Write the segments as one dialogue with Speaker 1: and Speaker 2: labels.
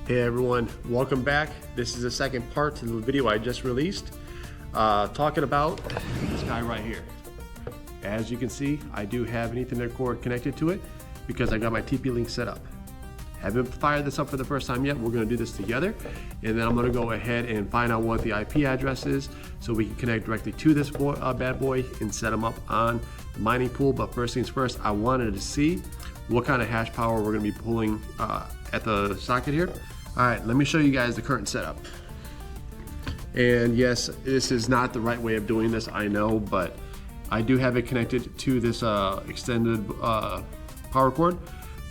Speaker 1: Hey everyone, welcome back. This is the second part to the video I just released, talking about this guy right here. As you can see, I do have an Ethernet cord connected to it because I got my TP-Link set up. Haven't fired this up for the first time yet. We're going to do this together, and then I'm going to go ahead and find out what the IP address is so we can connect directly to this bad boy and set them up on the mining pool. But first things first, I wanted to see what kind of hash power we're going to be pulling at the socket here. All right, let me show you guys the current setup. And yes, this is not the right way of doing this, I know, but I do have it connected to this extended power cord,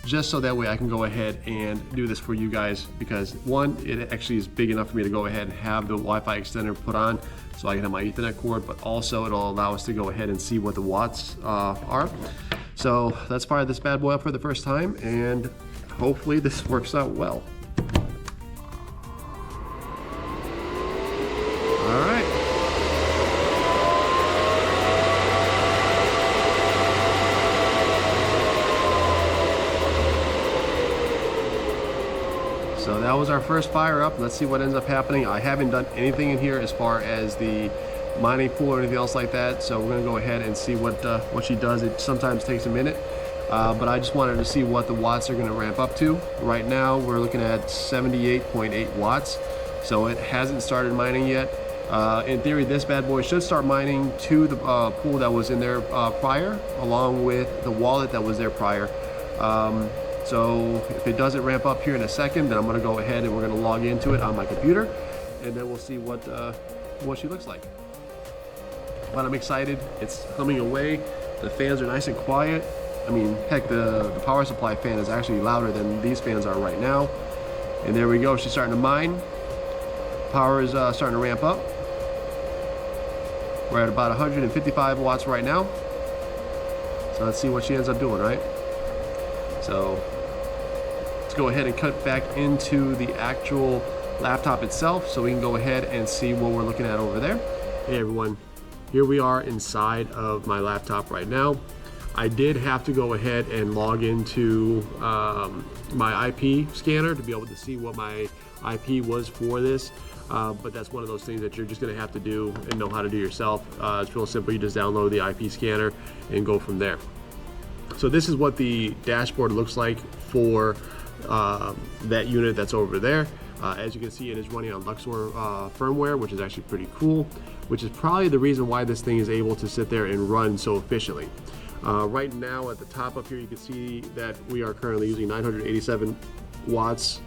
Speaker 1: just so that way I can go ahead and do this for you guys, because one, it actually is big enough for me to go ahead and have the Wi-Fi extender put on so I can have my Ethernet cord, but also it'll allow us to go ahead and see what the watts are. So let's fire this bad boy up for the first time, and hopefully this works out well. All right. So that was our first fire up. Let's see what ends up happening. I haven't done anything in here as far as the mining pool or anything else like that. So we're gonna go ahead and see what she does. It sometimes takes a minute, but I just wanted to see what the watts are gonna ramp up to. Right now, we're looking at 78.8 watts. So it hasn't started mining yet. In theory, this bad boy should start mining to the pool that was in there prior, along with the wallet that was there prior. So if it doesn't ramp up here in a second, then I'm going to go ahead and we're going to log into it on my computer, and then we'll see what she looks like. But I'm excited. It's humming away. The fans are nice and quiet. I mean, heck, the power supply fan is actually louder than these fans are right now. And there we go. She's starting to mine. Power is starting to ramp up. We're at about 155 watts right now. So let's see what she ends up doing, right? So let's go ahead and cut back into the actual laptop itself so we can go ahead and see what we're looking at over there. Hey everyone, here we are inside of my laptop right now. I did have to go ahead and log into my IP scanner to be able to see what my IP was for this. But that's one of those things that you're just going to have to do and know how to do yourself. It's real simple. You just download the IP scanner and go from there. So this is what the dashboard looks like for that unit that's over there. As you can see, it is running on Luxor firmware, which is actually pretty cool, which is probably the reason why this thing is able to sit there and run so efficiently. Right now at the top up here, you can see that we are currently using 987 watts.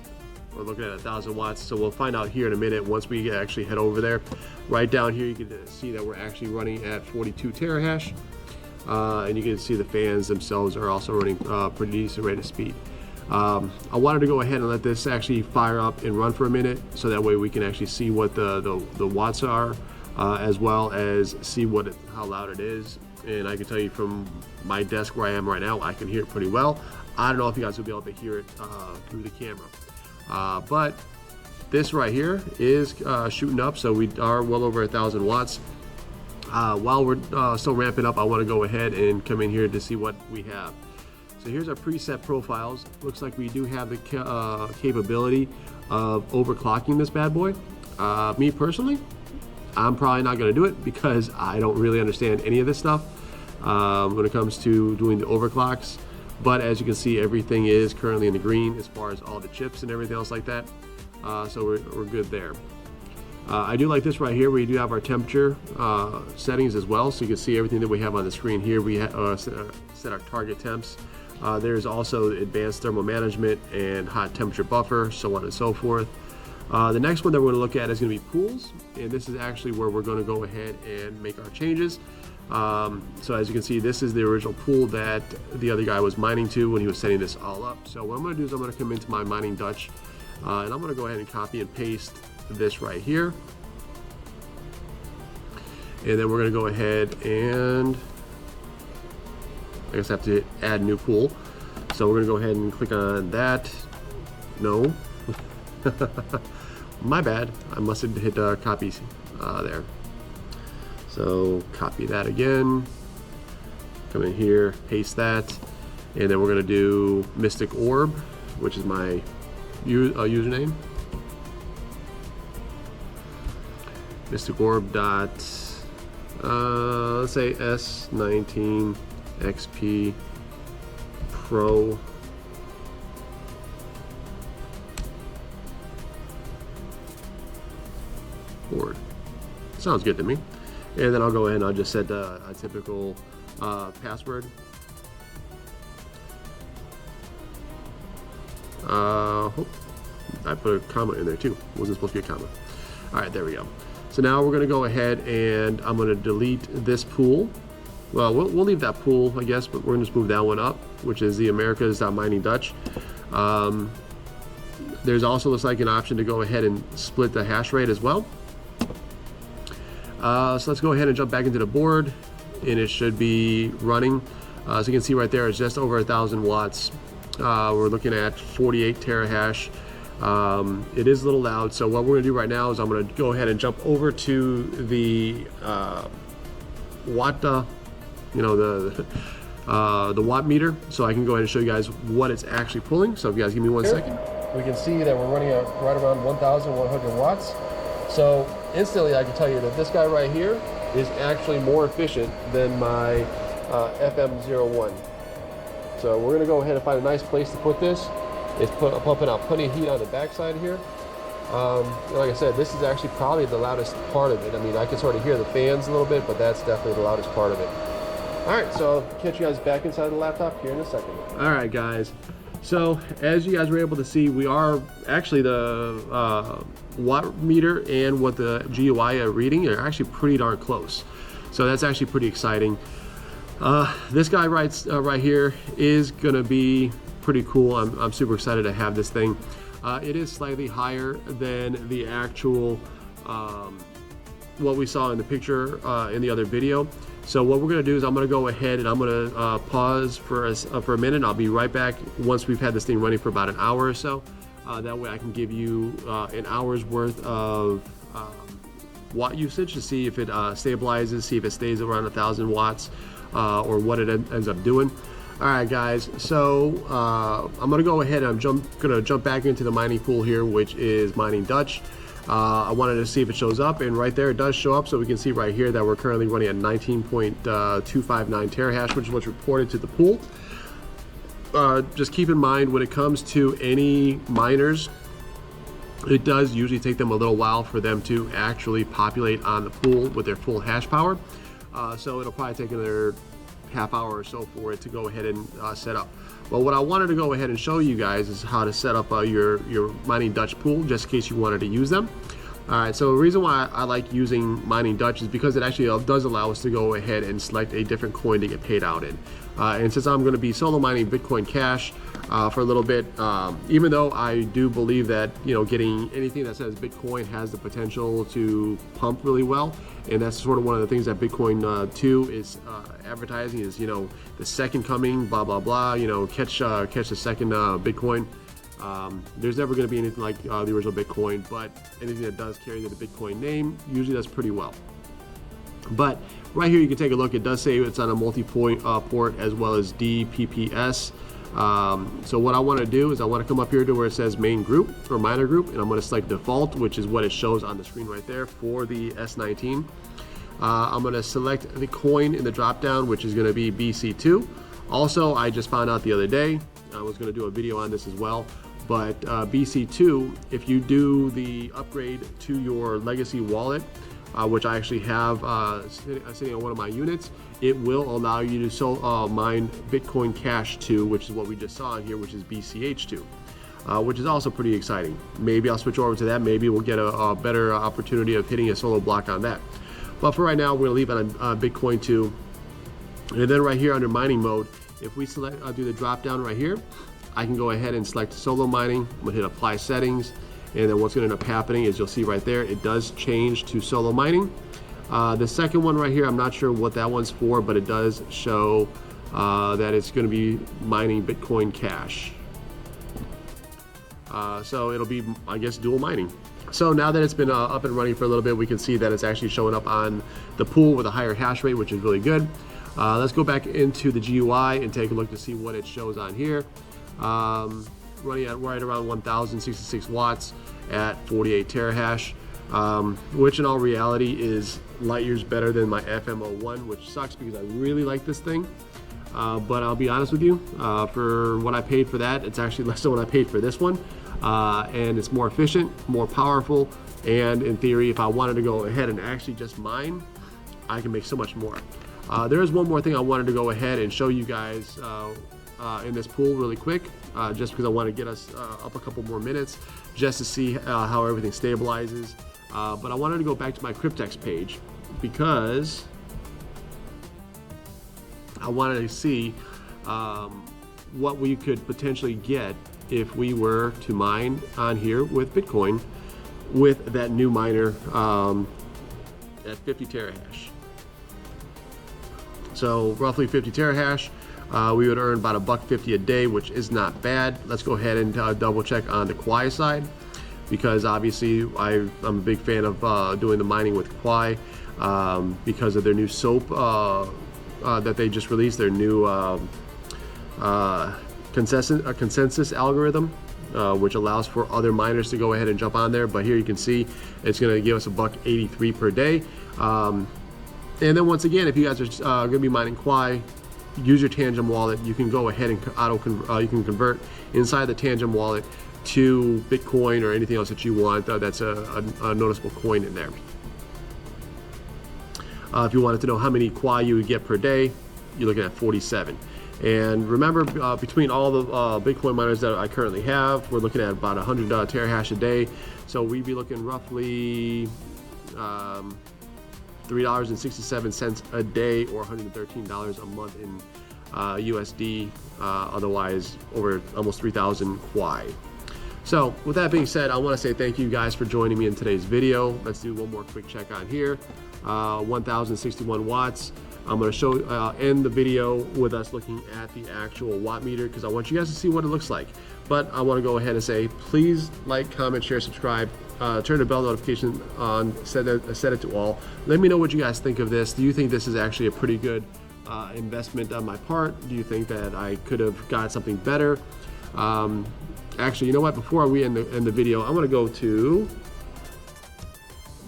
Speaker 1: We're looking at 1,000 watts, so we'll find out here in a minute once we actually head over there. Right down here, you can see that we're actually running at 42 terahash, and you can see the fans themselves are also running pretty decent rate of speed. I wanted to go ahead and let this actually fire up and run for a minute, so that way we can actually see what the watts are, as well as see how loud it is. And I can tell you from my desk where I am right now, I can hear it pretty well. I don't know if you guys will be able to hear it through the camera. But this right here is shooting up, so we are well over 1,000 watts. While we're still ramping up, I want to go ahead and come in here to see what we have. So here's our preset profiles. Looks like we do have the capability of overclocking this bad boy. Me personally, I'm probably not going to do it because I don't really understand any of this stuff when it comes to doing the overclocks. But as you can see, everything is currently in the green as far as all the chips and everything else like that. So we're good there. I do like this right here. We do have our temperature settings as well. So you can see everything that we have on the screen here. We set our target temps. There's also advanced thermal management and hot temperature buffer, so on and so forth. The next one that we're going to look at is going to be pools. And this is actually where we're going to go ahead and make our changes. So as you can see, this is the original pool that the other guy was mining to when he was setting this all up. So what I'm going to do is I'm going to come into my mining Dutch, and I'm going to go ahead and copy and paste this right here. And then we're going to go ahead and I guess I have to add new pool. So we're going to go ahead and click on that. No. My bad. I must have hit copy there. So copy that again, come in here, paste that, and then we're going to do Mystic Orb, which is my username. Mystic Orb dot, let's say S19 XP Pro board. Sounds good to me. And then I'll go ahead and I'll just set a typical password. I put a comma in there too. Wasn't supposed to be a comma. All right, there we go. So now we're going to go ahead and I'm going to delete this pool. Well, we'll leave that pool, I guess, but we're going to just move that one up, which is the Americas.mining Dutch. There's also, looks like, an option to go ahead and split the hash rate as well. So let's go ahead and jump back into the board, and it should be running. So you can see right there, it's just over 1,000 watts. We're looking at 48 terahash. It is a little loud, so what we're going to do right now is I'm going to go ahead and jump over to the watt, the watt meter, so I can go ahead and show you guys what it's actually pulling. So if you guys give me 1 second, we can see that we're running at right around 1,100 watts. So instantly I can tell you that this guy right here is actually more efficient than my FM01. So we're going to go ahead and find a nice place to put this. It's pumping out plenty of heat on the backside here. Like I said, this is actually probably the loudest part of it. I mean, I can sort of hear the fans a little bit, but that's definitely the loudest part of it. All right, so I'll catch you guys back inside the laptop here in a second. All right, guys. So as you guys were able to see, we are actually the watt meter and what the GUI are reading are actually pretty darn close. So that's actually pretty exciting. This guy right here is gonna be pretty cool. I'm super excited to have this thing. It is slightly higher than the actual what we saw in the picture in the other video. So what we're gonna do is I'm gonna go ahead and I'm gonna pause for a minute. I'll be right back once we've had this thing running for about an hour or so. That way I can give you an hour's worth of watt usage to see if it stabilizes, see if it stays around 1,000 watts or what it ends up doing. All right, guys, so I'm gonna go ahead and I'm gonna jump back into the mining pool here, which is Mining Dutch. I wanted to see if it shows up, and right there it does show up. So we can see right here that we're currently running at 19.259 terahash, which is what's reported to the pool. Just keep in mind, when it comes to any miners, it does usually take them a little while for them to actually populate on the pool with their full hash power. So it'll probably take another half hour or so for it to go ahead and set up. Well, what I wanted to go ahead and show you guys is how to set up your Mining Dutch pool, just in case you wanted to use them. All right, so the reason why I like using Mining Dutch is because it actually does allow us to go ahead and select a different coin to get paid out in. And since I'm going to be solo mining Bitcoin Cash for a little bit, even though I do believe that getting anything that says Bitcoin has the potential to pump really well, and that's sort of one of the things that Bitcoin 2 is advertising is the second coming, blah blah blah. Catch the second Bitcoin. There's never going to be anything like the original Bitcoin, but anything that does carry the Bitcoin name usually does pretty well. But right here you can take a look. It does say it's on a multi-point port as well as DPPS. So what I want to do is I want to come up here to where it says main group or miner group, and I'm going to select default, which is what it shows on the screen right there for the S19. I'm going to select the coin in the drop down, which is going to be BC2. Also, I just found out the other day, I was going to do a video on this as well, but BC2, if you do the upgrade to your legacy wallet, which I actually have sitting on one of my units, it will allow you to mine Bitcoin Cash 2, which is what we just saw in here, which is BCH2, which is also pretty exciting. Maybe I'll switch over to that. Maybe we'll get a better opportunity of hitting a solo block on that. But for right now, we're going to leave it on Bitcoin 2. And then right here under mining mode, if we select do the drop down right here, I can go ahead and select solo mining. I'm going to hit apply settings. And then what's going to end up happening is you'll see right there, it does change to solo mining. The second one right here, I'm not sure what that one's for, but it does show that it's going to be mining Bitcoin Cash. So it'll be, I guess, dual mining. So now that it's been up and running for a little bit, we can see that it's actually showing up on the pool with a higher hash rate, which is really good. Let's go back into the GUI and take a look to see what it shows on here. running at right around 1,066 watts at 48 terahash, which in all reality is light years better than my FM01, which sucks because I really like this thing. But I'll be honest with you, for what I paid for that, it's actually less than what I paid for this one. And it's more efficient, more powerful, and in theory, if I wanted to go ahead and actually just mine, I can make so much more. There is one more thing I wanted to go ahead and show you guys in this pool really quick, just because I want to get us up a couple more minutes just to see how everything stabilizes. But I wanted to go back to my Cryptex page because I wanted to see what we could potentially get if we were to mine on here with Bitcoin with that new miner at 50 terahash. So roughly 50 terahash, we would earn about $1.50 a day, which is not bad. Let's go ahead and double check on the Kwai side, because obviously I'm a big fan of doing the mining with Kwai because of their new SOAP that they just released, their new consensus algorithm, which allows for other miners to go ahead and jump on there. But here you can see it's going to give us $1.83 per day. And then once again, if you guys are going to be mining Kwai, use your Tangem wallet. You can go ahead and you can convert inside the Tangem wallet to Bitcoin or anything else that you want. That's a noticeable coin in there. If you wanted to know how many Kwai you would get per day, you're looking at 47. And remember, between all the Bitcoin miners that I currently have, we're looking at about 100 terahash a day. So we'd be looking roughly $3.67 a day, or $113 a month in USD. Otherwise, over almost 3,000 Kwai. So with that being said, I want to say thank you guys for joining me in today's video. Let's do one more quick check on here. 1,061 watts. I'm going to show end the video with us looking at the actual watt meter, because I want you guys to see what it looks like. But I want to go ahead and say, please like, comment, share, subscribe, turn the bell notification on, set it to all. Let me know what you guys think of this. Do you think this is actually a pretty good investment on my part? Do you think that I could have got something better? Actually, you know what? Before we end the video, I'm going to go to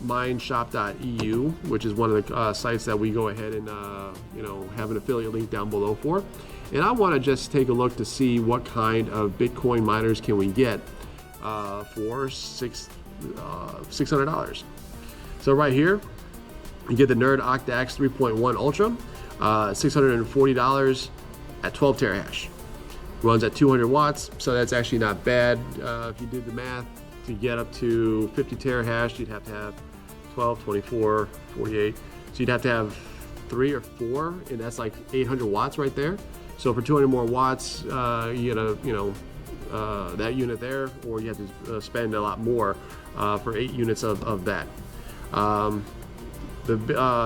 Speaker 1: mineshop.eu, which is one of the sites that we go ahead and have an affiliate link down below for. And I want to just take a look to see what kind of Bitcoin miners can we get for $600. So right here, you get the Nerd Octax 3.1 Ultra, $640 at 12 terahash. Runs at 200 watts, so that's actually not bad. If you did the math, to get up to 50 terahash, you'd have to have 12, 24, 48. So you'd have to have 3 or 4, and that's like 800 watts right there. So for 200 more watts, you get that unit there, or you have to spend a lot more for 8 units of that. The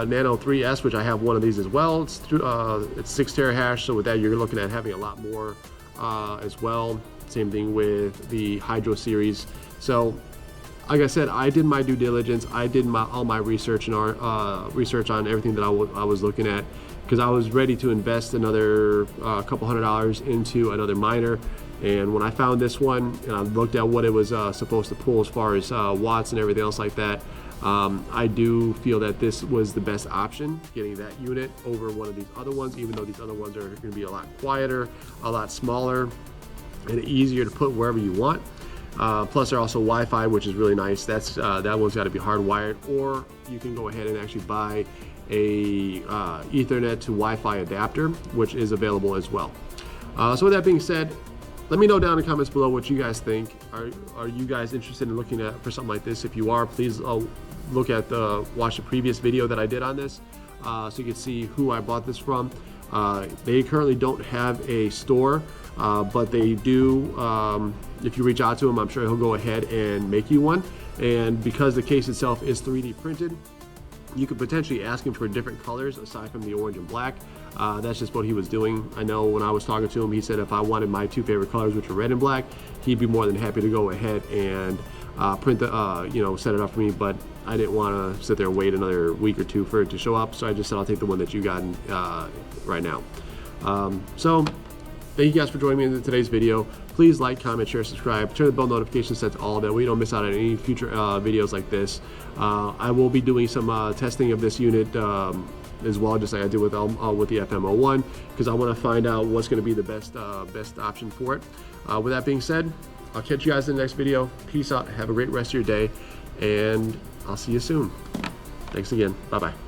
Speaker 1: Nano 3S, which I have one of these as well, it's 6 terahash. So with that, you're looking at having a lot more as well. Same thing with the Hydro series. So like I said, I did my due diligence. I did all my research and research on everything that I was looking at, because I was ready to invest another couple $100 into another miner. And when I found this one and I looked at what it was supposed to pull as far as watts and everything else like that, I do feel that this was the best option, getting that unit over one of these other ones, even though these other ones are going to be a lot quieter, a lot smaller, and easier to put wherever you want. Plus they're also Wi-Fi, which is really nice. That's that one's got to be hardwired, or you can go ahead and actually buy a Ethernet to Wi-Fi adapter, which is available as well. So with that being said, let me know down in the comments below what you guys think. Are you guys interested in looking for something like this? If you are, please watch the previous video that I did on this, so you can see who I bought this from. They currently don't have a store, but they do. If you reach out to him, I'm sure he'll go ahead and make you one. And because the case itself is 3D printed, you could potentially ask him for different colors aside from the orange and black. That's just what he was doing. I know when I was talking to him, he said if I wanted my 2 favorite colors, which are red and black, he'd be more than happy to go ahead and print the, set it up for me. But I didn't want to sit there and wait another week or 2 for it to show up. So I just said I'll take the one that you got right now. So Thank you guys for joining me in today's video. Please like, comment, share, subscribe, turn the bell notification set to all, that way you don't miss out on any future videos like this. I will be doing some testing of this unit as well, just like I did with the FM01, because I want to find out what's going to be the best option for it. With that being said, I'll catch you guys in the next video. Peace out. Have a great rest of your day, and I'll see you soon. Thanks again. Bye-bye.